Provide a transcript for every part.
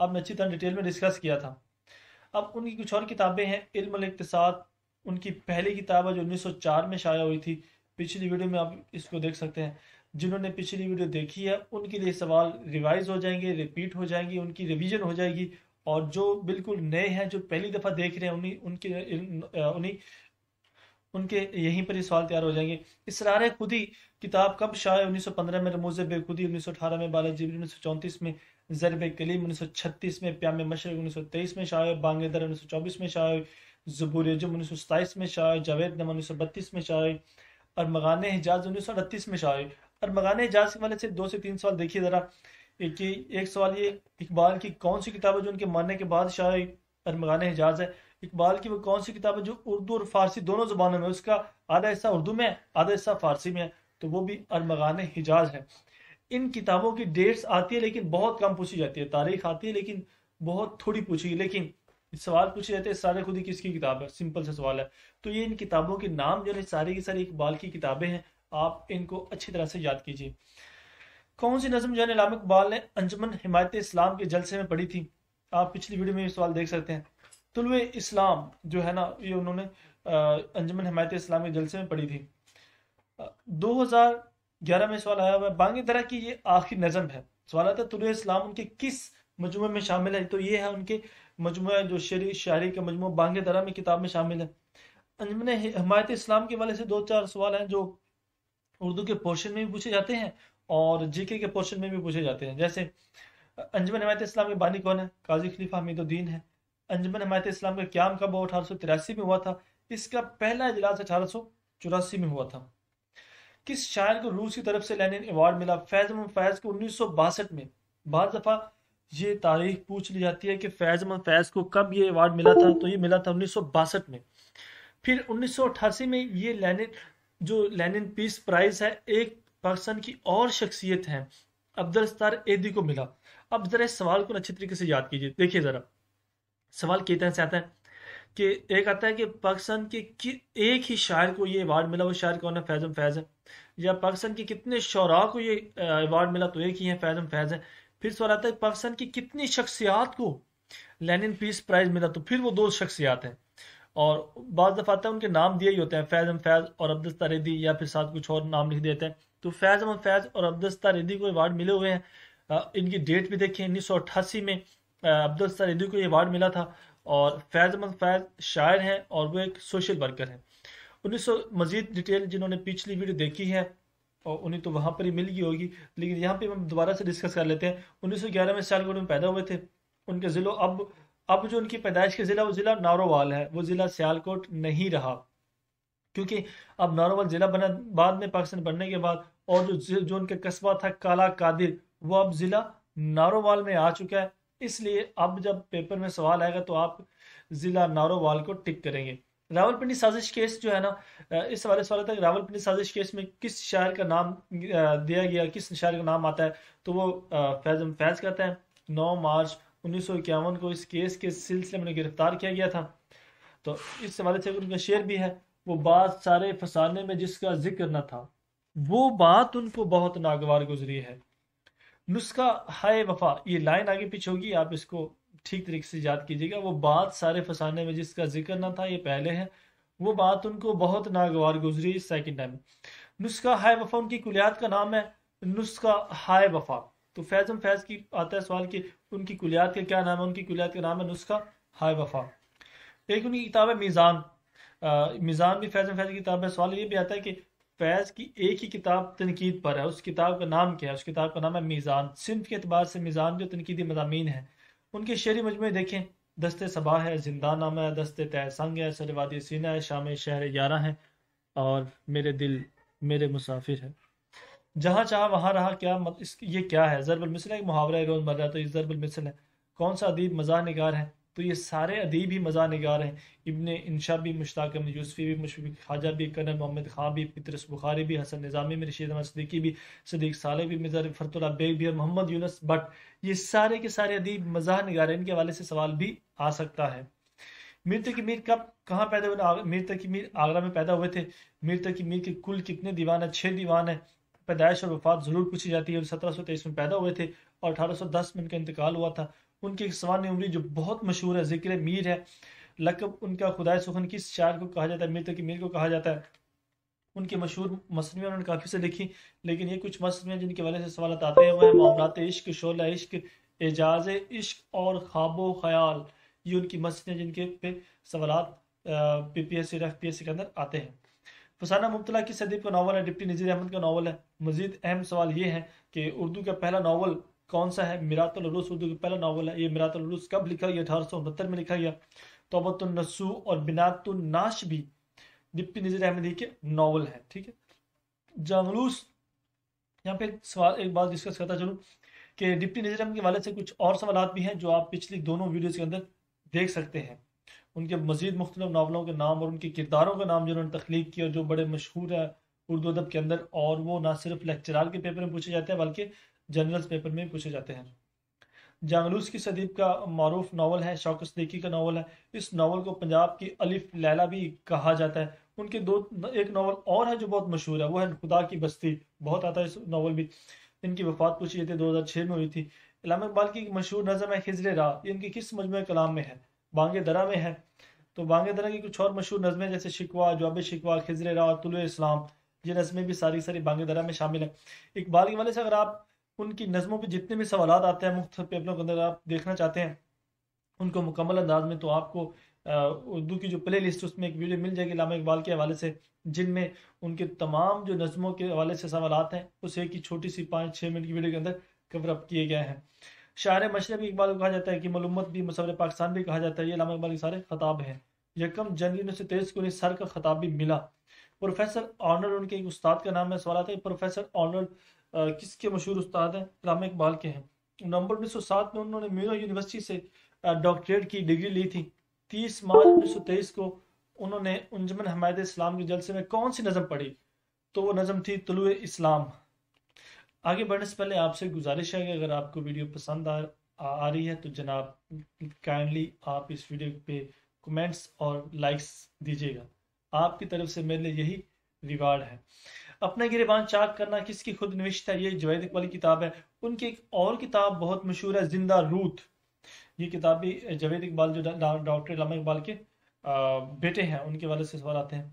اب میں اچھی طرح ڈیٹیل میں ڈسکس کیا تھا۔ اب ان کی کچھ اور کتابیں ہیں، علم الاقتصاد، ان کی پہلی کتاب ہے جو 1904 میں شائع ہوئی تھی، پچھلی ویڈیو میں آپ اس کو دیکھ سکتے ہیں۔ جنہوں نے پچھلی ویڈیو دیکھی ہے ان کے لیے سوال ریوائز ہو جائیں گے، ریپیٹ ہو جائیں گی، ان کی ریویژن ہو جائے گی، اور جو بالکل نئے ہیں جو پہلی دفعہ دیکھ رہے ہیں ان کے یہیں پر یہ سوال تیار ہو جائیں گے۔ اسرار خودی کتاب کب شائع؟ 1915 میں رموز بے خودی، 1918 میں بالا جبری، 1934 میں ضرب کلیم، 1936 میں پیام مشرق، 1923 میں شائع بانگ در، 1924 میں شائع زبور جم، 1927 میں شائع جاوید نما، 1932 میں شائع ارمغان حجاز، 1938 میں شائع۔ ارمغان حجاز کے والے سے 2 سے 3 سوال دیکھیے ذرا۔ ایک سوال یہ، اقبال کی کون سی کتاب ہے جو ان کے مرنے کے بعد شائع ارمغان حجاز ہے؟ اقبال کی وہ کون سی کتاب ہے جو اردو اور فارسی دونوں زبانوں میں، اس کا آدھا حصہ اردو میں آدھا حصہ فارسی میں ہے، تو وہ بھی ارمغان حجاز ہے۔ ان کتابوں کی ڈیٹس آتی ہے لیکن بہت کم پوچھی جاتی ہے، تاریخ آتی ہے لیکن بہت تھوڑی پوچھی گئی، لیکن سوال پوچھے جاتے ہیں اسرار خودی کس کی کتاب ہے، سمپل سے سوال ہے۔ تو یہ ان کتابوں کے نام جو ہے ساری کی ساری اقبال کی کتابیں ہیں، آپ ان کو اچھی طرح سے یاد کیجیے۔ کون سی نظم جو ہے علامہ اقبال نے انجمن حمایت اسلام کے جلسے میں پڑھی تھی؟ آپ پچھلی ویڈیو میں یہ سوال دیکھ سکتے ہیں۔ طلوع اسلام جو ہے نا، یہ انہوں نے انجمن حمایت اسلام کے جلسے میں پڑھی تھی۔ 2011 میں سوال آیا ہوا ہے، بانگ درا کی یہ آخری نظم ہے۔ سوال آتا ہے طلوع اسلام ان کے کس مجموعے میں شامل ہے؟ تو یہ ہے ان کے مجموعہ جو شعری شاعری کا مجموعہ بانگ درا میں کتاب میں شامل ہے۔ انجمن حمایت اسلام کے والے سے 2-4 سوال ہیں جو اردو کے پورشن میں بھی پوچھے جاتے ہیں اور جی کے پورشن میں بھی پوچھے جاتے ہیں۔ جیسے انجمن حمایت اسلام کے بانی کون ہے؟ قاضی خلیفہ حمید الدین ہے۔ انجمن حمایت اسلام کا قیام کب ہوا؟ 1883 میں ہوا تھا۔ اس کا پہلا اجلاس 1884 میں ہوا تھا۔ کس شاعر کو روس کی طرف سے لینن ایوارڈ ملا؟ فیض احمد فیض کو 1962 میں۔ بعض دفعہ یہ تاریخ پوچھ لی جاتی ہے کہ فیض احمد فیض کو کب یہ ایوارڈ ملا تھا، تو یہ ملا تھا 1962 میں۔ پھر 1988 میں یہ لینن پیس پرائز ہے، ایک پاکستان کی اور شخصیت ہے عبدالستار ایدھی کو ملا۔ اب ذرا اس سوال کو اچھی طریقے سے یاد کیجیے، دیکھیے ذرا سوال کس طرح سے آتا ہے کہ ایک آتا ہے کہ پاکستان کے ایک ہی شاعر کو یہ ایوارڈ ملا، وہ شاعر کون ہے؟ فیض احمد فیض ہے۔ یا پاکستان کے کتنے شعراء کو یہ ایوارڈ ملا؟ تو ایک ہی ہے، فیض احمد فیض ہے۔ پھر سوال آتا ہے پاکستان کی کتنی شخصیات کو لینن پیس پرائز ملا؟ تو پھر وہ 2 شخصیات ہیں، اور بعض دفعہ آتا ہے ان کے نام دیے ہی ہوتے ہیں، فیض احمد فیض اور عبدالستار ایدھی، یا پھر ساتھ کچھ اور نام لکھ دیتے ہیں۔ تو فیض احمد فیض اور عبدالستار ایدھی کو ایوارڈ ملے ہوئے ہیں۔ ان کی ڈیٹ بھی دیکھیں، 1988 میں عبدالستار ایدھی کو یہ ایوارڈ ملا تھا، اور فیض احمد فیض شاعر ہیں اور وہ ایک سوشل ورکر ہیں۔ 1900 مزید ڈیٹیل جنہوں نے پچھلی ویڈیو دیکھی ہے اور انہیں تو وہاں پر ہی مل گئی ہوگی، لیکن یہاں پہ ہم دوبارہ سے ڈسکس کر لیتے ہیں۔ 1911 میں سیالکوٹ میں پیدا ہوئے تھے۔ ان کے ضلع اب جو ان کی پیدائش کے ضلع وہ ضلع نارووال ہے، وہ ضلع سیالکوٹ نہیں رہا، کیونکہ اب نارووال ضلع بنا بعد میں پاکستان بننے کے بعد، اور جو ان کا قصبہ تھا کالا قادر وہ اب ضلع نارووال میں آ چکا ہے۔ اس لیے اب جب پیپر میں سوال آئے گا تو آپ ضلع نارووال کو ٹک کریں گے۔ راولپنڈی سازش کیس جو ہے نا، اس حوالے سے سوال آتا ہے کہ راولپنڈی سازش کیس میں کس شاعر کا نام دیا گیا، کس شاعر کا نام آتا ہے؟ تو وہ فیض احمد فیض کہتا ہے۔ 9 مارچ 1951 کو اس کیس کے سلسلے میں گرفتار کیا گیا تھا۔ تو اس حوالے سے ان کا شعر بھی ہے، وہ بات سارے فسانے میں جس کا ذکر نہ تھا، وہ بات ان کو بہت ناگوار گزری ہے۔ نسخہ ہائے وفا، یہ لائن آگے پیچھے ہوگی، آپ اس کو ٹھیک طریقے سے یاد کیجیے گا۔ وہ بات سارے فسانے میں جس کا ذکر نہ تھا، یہ پہلے ہے، وہ بات ان کو بہت ناگوار گزری، سیکنڈ ٹائم۔ نسخہ ہائے وفا ان کی کلیات کا نام ہے، نسخہ ہائے وفا۔ تو فیض احمد فیض کی آتا ہے سوال کہ ان کی کلیات کا کیا نام ہے؟ ان کی کلیات کا نام ہے نسخہ ہائے وفا۔ ایک ان کی کتاب ہے میزان، میزان بھی فیض احمد فیض کی کتاب ہے۔ سوال یہ بھی آتا ہے کہ فیض کی ایک ہی کتاب تنقید پر ہے، اس کتاب کا نام کیا ہے؟ اس کتاب کا نام ہے میزان۔ صنف کے اعتبار سے میزان جو تنقیدی مضامین ہیں، ان کے شعری مجموعے دیکھیں، دست صبا ہے، زندان نامہ ہے، دست تہ سنگ ہے، سر وادی سینہ ہے، شام شہر یارہ ہے، اور میرے دل میرے مسافر ہے، جہاں چاہا وہاں رہا۔ یہ کیا ہے؟ ضرب المثل ہے، محاورہ روز مرہ، تو یہ ضرب المثل ہے۔ کون سا ادیب مزاح نگار ہے؟ تو یہ سارے ادیب ہی مزاح نگار ہیں، ابن انشا بھی، مشتاق احمد یوسفی بھی، مشفق خواجہ بھی، کرنل محمد خان بھی، پطرس بخاری بھی، حسن نظامی بھی، رشید احمد صدیقی بھی، صدیق صالح بھی، مرزا فرت اللہ بیگ بھی، اور محمد یونس بٹ، یہ سارے کے سارے ادیب مزاح نگار ہیں۔ ان کے حوالے سے سوال بھی آ سکتا ہے۔ میر تقی میر کہاں پیدا ہوئے؟ میر تقی میر آگرہ میں پیدا ہوئے تھے۔ میر تقی میر کے کل کتنے دیوان ہیں؟ 6 دیوان ہیں۔ پیدائش اور وفات ضرور پوچھی جاتی ہے۔ 1723 میں پیدا ہوئے تھے اور 1810 میں ان کا انتقال ہوا تھا۔ ان کی ایک سوانح عمری جو بہت مشہور ہے، ذکر میر ہے، لقب ان کا خدائے سخن کس شاعر کو کہا جاتا ہے، میر تقی میر کو کہا جاتا ہے۔ ان کی مشہور مصنوعات انہوں نے کافی سے لکھی، لیکن یہ کچھ مصنوعات جن کے والے سے سوالات آتے ہیں وہ ہیں معاملات عشق، شعلہ عشق، اعجاز عشق اور خواب و خیال۔ یہ ان کی مصنوعات جن کے پہ سوالات پی پی ایس سی اور ایف پی ایس سی کے اندر آتے ہیں۔ فسانہ مبتلا کس ادیب کا ناول ہے؟ ڈپٹی نذیر احمد کا ناول ہے۔ مزید اہم سوال یہ ہے کہ اردو کا پہلا ناول کون سا ہے؟ میرات العروس اردو کا پہلا ناول ہے۔ یہ میرات العروس کب لکھا گیا؟ 1869 میں لکھا گیا۔ توبۃ النصوح اور بنات الناش بھی ڈپٹی نذیر احمدی کے ناول ہیں، ٹھیک ہے۔ جانگلوس، یہاں پہ سوال ایک بات ڈسکس کرتا چلوں کہ ڈپٹی نذیر احمد کے والد سے کچھ اور سوالات بھی ہیں جو آپ پچھلی دونوں ویڈیوز کے اندر دیکھ سکتے ہیں۔ ان کے مزید مختلف ناولوں کے نام اور ان کے کرداروں کا نام جنہوں نے تخلیق کیا جو بڑے مشہور ہے اردو ادب کے اندر، اور وہ نہ صرف لیکچرار کے پیپر میں پوچھے جاتے ہیں بلکہ جنرل پیپر میں بھی پوچھے جاتے ہیں۔ جانگلوس کس ادیب کا معروف ناول ہے؟ شوکت صدیقی کا ناول ہے۔ اس ناول کو پنجاب کی الف لیلہ بھی کہا جاتا ہے۔ ان کے ایک ناول اور ہے جو بہت مشہور ہے، وہ ہے خدا کی بستی، بہت آتا ہے اس ناول بھی۔ ان کی وفات پوچھی جاتی ہے 2006 میں ہوئی تھی۔ علامہ اقبال کی ایک مشہور نظم ہے خضر راہ، یہ ان کی کس مجموعہ کلام میں ہے؟ بانگ درا میں ہے۔ تو بانگ درا کی کچھ اور مشہور نظمیں جیسے شکوہ، جواب شکوہ، خضر راہ، طلوع اسلام، یہ نظمیں بھی ساری بانگ درا میں شامل ہیں۔ اقبال کے والے سے اگر آپ ان کی نظموں پہ جتنے بھی سوالات آتے ہیں مختلف پیپروں کے اندر آپ دیکھنا چاہتے ہیں ان کو مکمل انداز میں، تو آپ کو اردو کی جو پلے لسٹ اس میں ایک ویڈیو مل جائے گی علامہ اقبال کے حوالے سے، جن میں ان کے تمام جو نظموں کے حوالے سے سوالات ہیں اس ایک ہی چھوٹی سی 5-6 منٹ کی ویڈیو کے اندر کور اپ کیے گئے ہیں۔ شاعر مشرقی اقبال کو کہا جاتا ہے کہ ملومت بھی، مصور پاکستان بھی کہا جاتا ہے۔ یہ علامہ اقبال کے سارے خطاب ہیں۔ یکم جنوری 1923 کو انہیں سر کا خطاب بھی ملا۔ پروفیسر آرنلڈ ان کے ایک استاد کا نام ہے۔ سوالات ہے پروفیسر آرنلڈ کس کے مشہور استاد ہیں؟ علامہ اقبال کے ہیں۔ نومبر 1907 میں انہوں نے میونخ یونیورسٹی سے ڈاکٹریٹ کی ڈگری لی تھی۔ 30 مارچ 1923 کو انہوں نے انجمن حمایت اسلام کے جلسے میں کون سی نظم پڑھی؟ تو وہ نظم تھی طلوع اسلام۔ آگے بڑھنے سے پہلے آپ سے گزارش ہے کہ اگر آپ کو ویڈیو پسند آ رہی ہے تو جناب کائنڈلی آپ اس ویڈیو پہ کمنٹس اور لائکس دیجیے گا، آپ کی طرف سے میرے لیے یہی ریوارڈ ہے۔ اپنا گریبان چاک کرنا کس کی خود نوشت ہے؟ یہ جاوید اقبال کی کتاب ہے۔ ان کی ایک اور کتاب بہت مشہور ہے، زندہ روت۔ یہ کتاب بھی جاوید اقبال جو ڈاکٹر علامہ اقبال کے بیٹے ہیں ان کے والے سے سوال آتے ہیں۔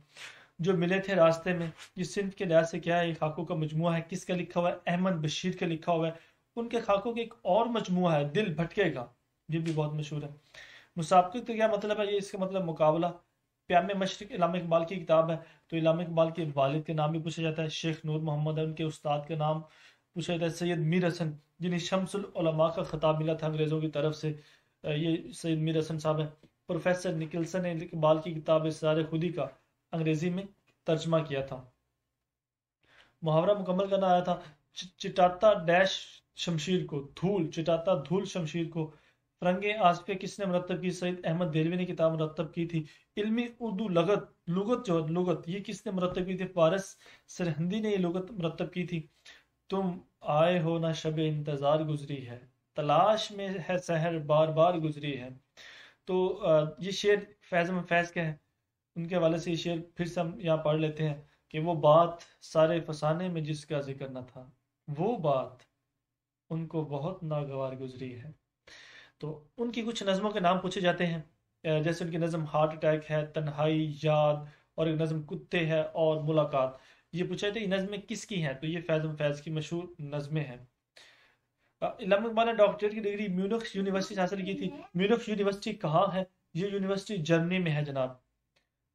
جو ملے تھے راستے میں، یہ صنف کے لحاظ سے کیا ہے؟ یہ خاکوں کا مجموعہ ہے۔ کس کا لکھا ہوا ہے؟ احمد بشیر کا لکھا ہوا ہے۔ ان کے خاکوں کے ایک اور مجموعہ ہے دل بھٹکے گا، یہ بھی بہت مشہور ہے۔ مسابقت کا کیا مطلب ہے؟ یہ اس کا مطلب مقابلہ۔ پیام مشرق علامہ اقبال کی کتاب ہے۔ تو علامہ اقبال کے والد کے نام بھی پوچھا جاتا ہے، شیخ نور محمد ہے۔ ان کے استاد کا نام پوچھا جاتا ہے سید میر حسن، جنہیں شمس العلماء کا خطاب ملا تھا انگریزوں کی طرف سے، یہ سید میر حسن صاحب ہیں۔ پروفیسر نکلسن نے اقبال کی کتاب اسرار خودی کا انگریزی میں ترجمہ کیا تھا۔ محاورہ مکمل کرنا آیا تھا، چٹاتا ڈیش شمشیر کو، دھول چٹاتا دھول شمشیر کو۔ فرنگ آصفیہ کس نے مرتب کی؟ سعید احمد دہلوی نے کتاب مرتب کی تھی۔ علمی اردو لغت یہ کس نے مرتب کی تھی؟ فارس سرہندی نے یہ لغت مرتب کی تھی۔ تم آئے ہو نہ شب انتظار گزری ہے، تلاش میں ہے سحر بار بار گزری ہے۔ تو یہ شعر فیض احمد فیض کا ہے، ان کے حوالے سے یہ شعر پھر سے ہم یہاں پڑھ لیتے ہیں کہ وہ بات سارے فسانے میں جس کا ذکر نہ تھا، وہ بات ان کو بہت ناگوار گزری ہے۔ تو ان کی کچھ نظموں کے نام پوچھے جاتے ہیں، جیسے ان کی نظم ہارٹ اٹیک ہے، تنہائی، یاد، اور ایک نظم کتے ہے اور ملاقات۔ یہ پوچھا جاتا ہے یہ نظمیں کس کی ہیں؟ تو یہ فیض احمد فیض کی مشہور نظمیں ہیں۔ علامہ اقبال نے ڈاکٹریٹ کی ڈگری میونخ یونیورسٹی سے حاصل کی تھی۔ میونخ یونیورسٹی کہاں ہے؟ یہ یونیورسٹی جرمنی میں ہے جناب۔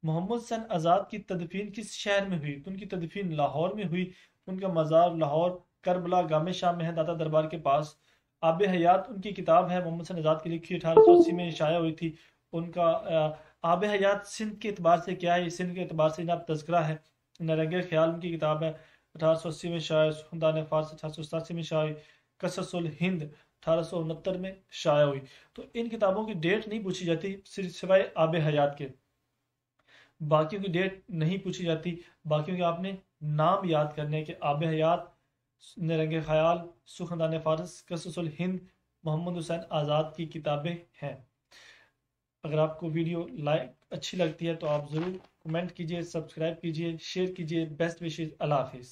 محمد حسین آزاد کی تدفین کس شہر میں ہوئی؟ تو ان کی تدفین لاہور میں ہوئی۔ ان کا مزار لاہور کربلا گام شام میں ہے، داتا دربار کے پاس۔ آب حیات ان کی کتاب ہے، محمد حسین آزاد کی لکھی، 1880 میں شائع ہوئی تھی۔ ان کا آب حیات سندھ کے اعتبار سے کیا ہے؟ یہ سندھ کے اعتبار سے جناب تذکرہ ہے۔ نرنگ خیال ان کی کتاب ہے، 1880 میں شائع، خاندان فارس 1887 میں شائع، قصص الہند 1869 میں شائع ہوئی۔ تو ان کتابوں کی ڈیٹ نہیں پوچھی جاتی سوائے آب حیات کے، باقیوں کی ڈیٹ نہیں پوچھی جاتی۔ باقیوں کے آپ نے نام یاد کرنے کہ آب حیات، نرنگ خیال، سخندان فارس، قصص الہند، محمد حسین آزاد کی کتابیں ہیں۔ اگر آپ کو ویڈیو اچھی لگتی ہے تو آپ ضرور کمنٹ کیجئے، سبسکرائب کیجئے، شیئر کیجئے۔ بیسٹ وشز، اللہ حافظ۔